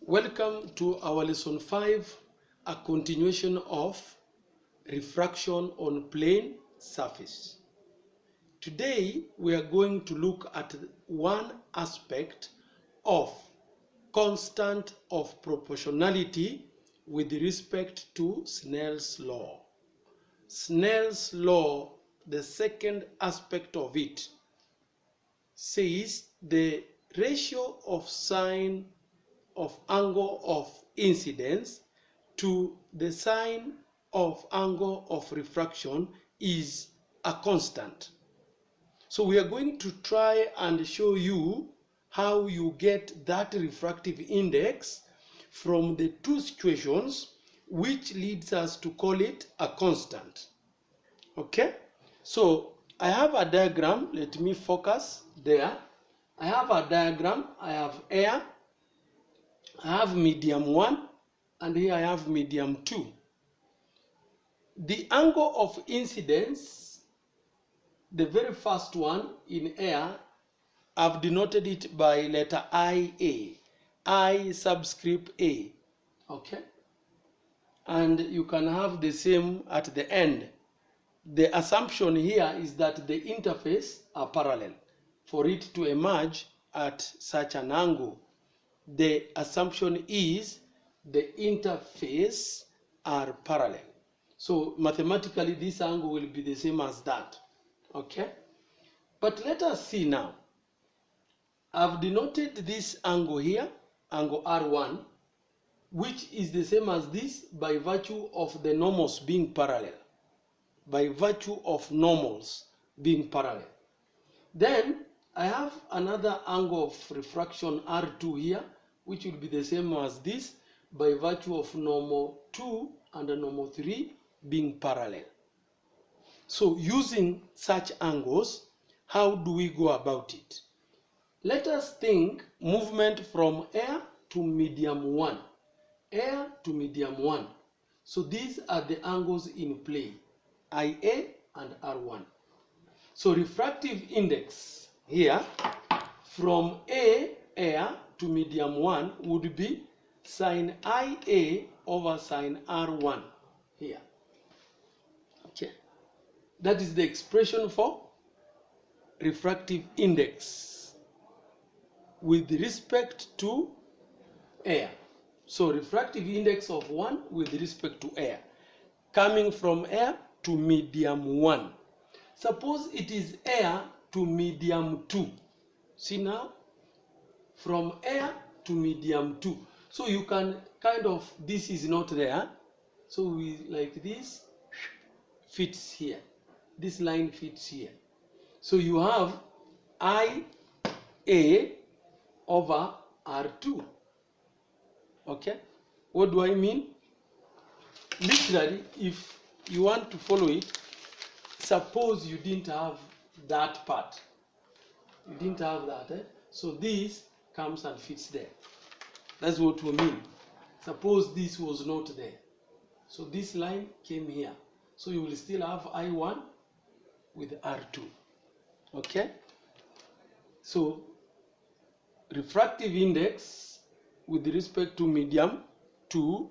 Welcome to our lesson 5, a continuation of refraction on plane surface. Today we are going to look at one aspect of constant of proportionality with respect to Snell's law. Snell's law, the second aspect of it, says the ratio of sine of angle of incidence to the sine of angle of refraction is a constant. So we are going to try and show you how you get that refractive index from the two situations, which leads us to call it a constant. Okay, so I have a diagram. Let me focus there. I have a diagram. I have air, I have medium 1, and here I have medium 2. The angle of incidence, the very first one in air, I've denoted it by letter IA, I subscript A, okay? And you can have the same at the end. The assumption here is that the interface are parallel. For it to emerge at such an angle, the assumption is the interface are parallel. So mathematically this angle will be the same as that. Okay? But let us see now. I've denoted this angle here, angle R1, which is the same as this by virtue of the normals being parallel. By virtue of normals being parallel. Then I have another angle of refraction R2 here, which will be the same as this by virtue of normal 2 and normal 3 being parallel. So using such angles, how do we go about it? Let us think movement from air to medium 1. Air to medium 1. So these are the angles in play, IA and R1. So refractive index here from air to medium 1 would be sine IA over sine R1 here. Okay. That is the expression for refractive index with respect to air. So refractive index of 1 with respect to air, coming from air to medium 1. Suppose it is air to medium 2. See now, from air to medium 2. So you can kind of, this is not there. So we like this fits here. This line fits here. So you have IA over R2. Okay? What do I mean? Literally, if you want to follow it, suppose you didn't have that part. You didn't have that. So this comes and fits there. That's what we mean. Suppose this was not there. So this line came here. So you will still have I1 with R2. Okay? So refractive index with respect to medium 2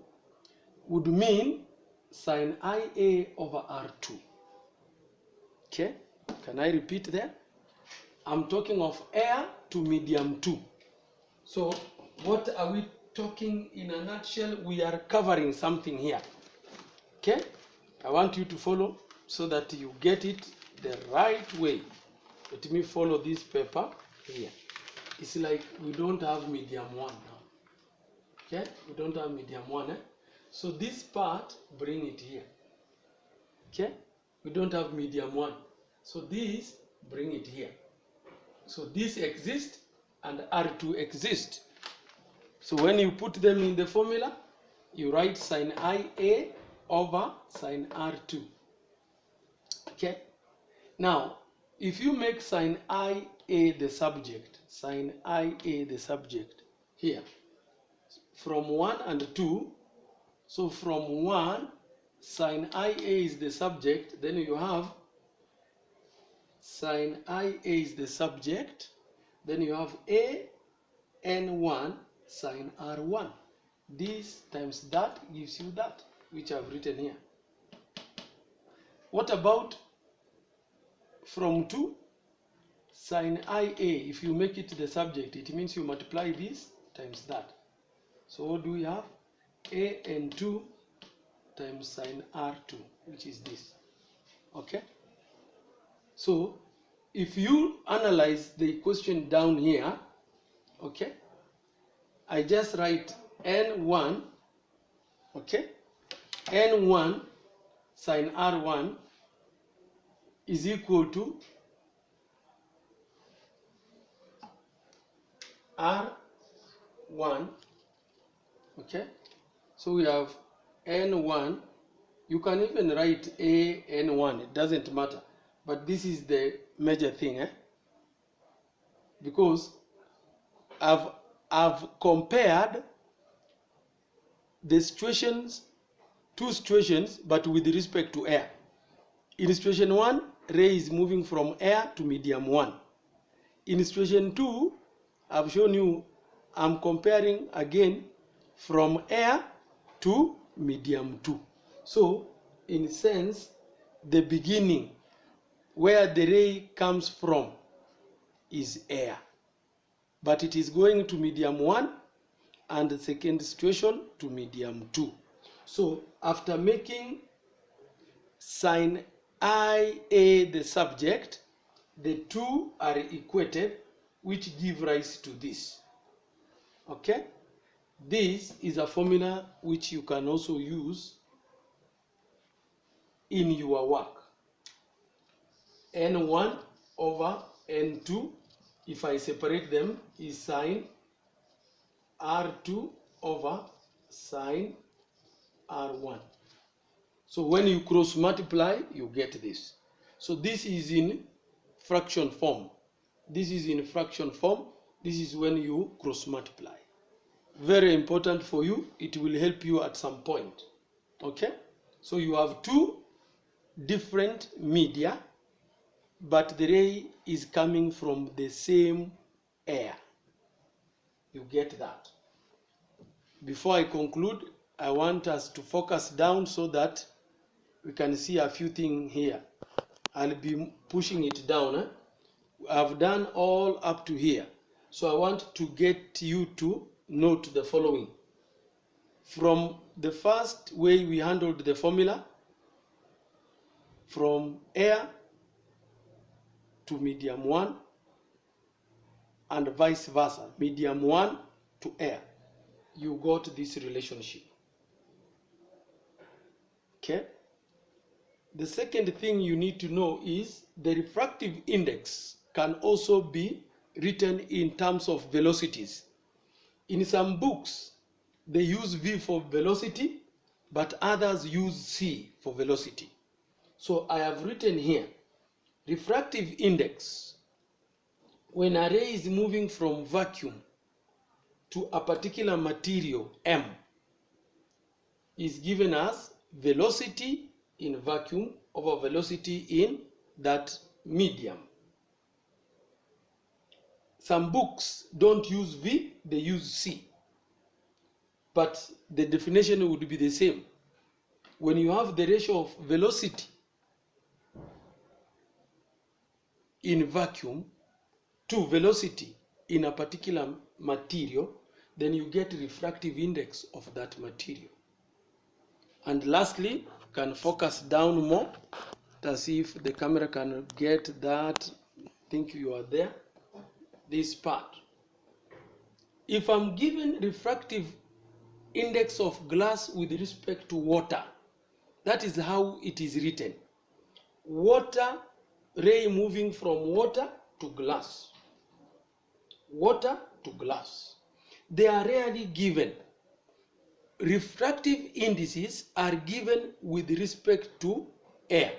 would mean sine IA over R2. Okay? Can I repeat there? I'm talking of air to medium 2. So what are we talking in a nutshell? We are covering something here. Okay? I want you to follow so that you get it the right way. Let me follow this paper here. It's like we don't have medium 1 now. Okay? We don't have medium 1. So this part, bring it here. Okay? We don't have medium 1. So this, bring it here. So this exists and R2 exists. So when you put them in the formula, you write sine IA over sine R2. Okay? Now, if you make sine IA the subject, sine IA the subject here, from 1 and 2, so from 1, sine IA is the subject, then you have sine IA is the subject, then you have A N1 sine R1. This times that gives you that, which I've written here. What about from 2? Sine IA, if you make it the subject, it means you multiply this times that. So what do we have? AN2 times sine R2, which is this. Okay? So if you analyze the question down here, okay, I just write N1, okay, N1 sine R1 is equal to R1, okay, so we have N1, you can even write AN1, it doesn't matter, but this is the major thing, because I've compared the situations, two situations, but with respect to air. In situation 1, ray is moving from air to medium 1. In situation 2, I've shown you I'm comparing again from air to medium 2. So, in a sense, the beginning where the ray comes from is air. But it is going to medium 1 and the second situation to medium 2. So, after making sine IA the subject, the two are equated, which give rise to this. Okay? This is a formula which you can also use in your work. N1 over N2, if I separate them, is sine R2 over sine R1. So when you cross multiply, you get this. So this is in fraction form. This is in fraction form. This is when you cross multiply. Very important for you. It will help you at some point. Okay? So you have two different media, but the ray is coming from the same air. You get that. Before I conclude, I want us to focus down so that we can see a few things here. I'll be pushing it down. I've done all up to here. So I want to get you to note the following. From the first way we handled the formula, from air to medium 1 and vice versa, medium 1 to air, you got this relationship. Okay? The second thing you need to know is the refractive index can also be written in terms of velocities. In some books, they use V for velocity, but others use C for velocity. So I have written here, refractive index, when a ray is moving from vacuum to a particular material, M, is given as velocity in vacuum over velocity in that medium. Some books don't use V, they use C. But the definition would be the same. When you have the ratio of velocity in vacuum to velocity in a particular material, then you get refractive index of that material. And lastly, you can focus down more to see if the camera can get that. I think you are there. This part. If I'm given refractive index of glass with respect to water, that is how it is written. Water, ray moving from water to glass. Water to glass. They are rarely given. Refractive indices are given with respect to air.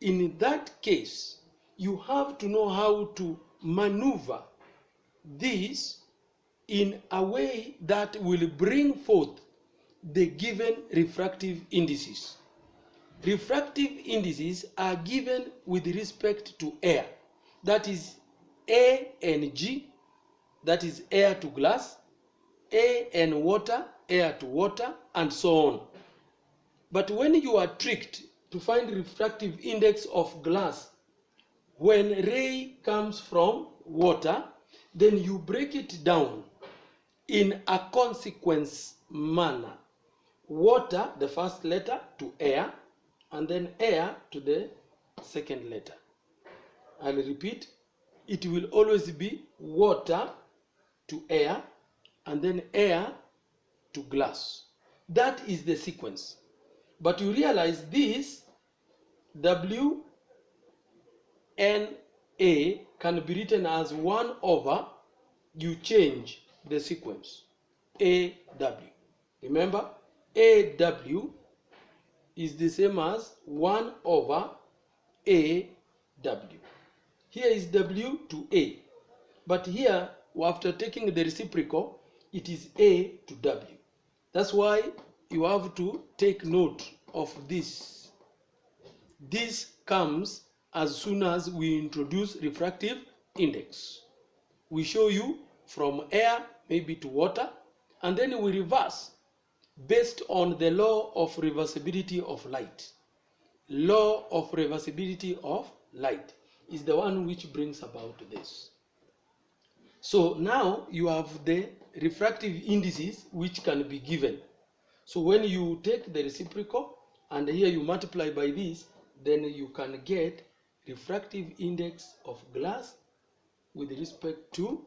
In that case, you have to know how to maneuver this in a way that will bring forth the given refractive indices. Refractive indices are given with respect to air. That is A and G, that is air to glass, air and water, air to water, and so on. But when you are tricked to find refractive index of glass, when ray comes from water, then you break it down in a consequence manner. Water, the first letter, to air, and then air to the second letter. I'll repeat, it will always be water to air, and then air to glass. That is the sequence. But you realize this WNA can be written as 1 over, you change the sequence, AW. Remember, AW is the same as 1 over AW. Here is W to A. But here, after taking the reciprocal, it is A to W. That's why you have to take note of this. This comes as soon as we introduce refractive index. We show you from air maybe to water, and then we reverse based on the law of reversibility of light. Law of reversibility of light is the one which brings about this. So now you have the refractive indices which can be given. So when you take the reciprocal and here you multiply by this, then you can get refractive index of glass with respect to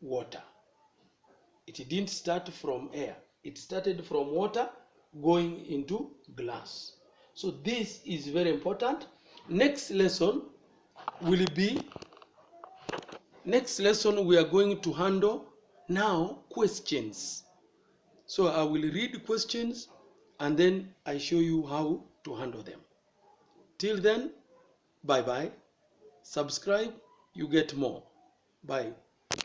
water. It didn't start from air. It started from water going into glass. So this is very important. Next lesson we are going to handle now questions. So I will read questions and then I show you how to handle them. Till then, bye bye. Subscribe, you get more. Bye.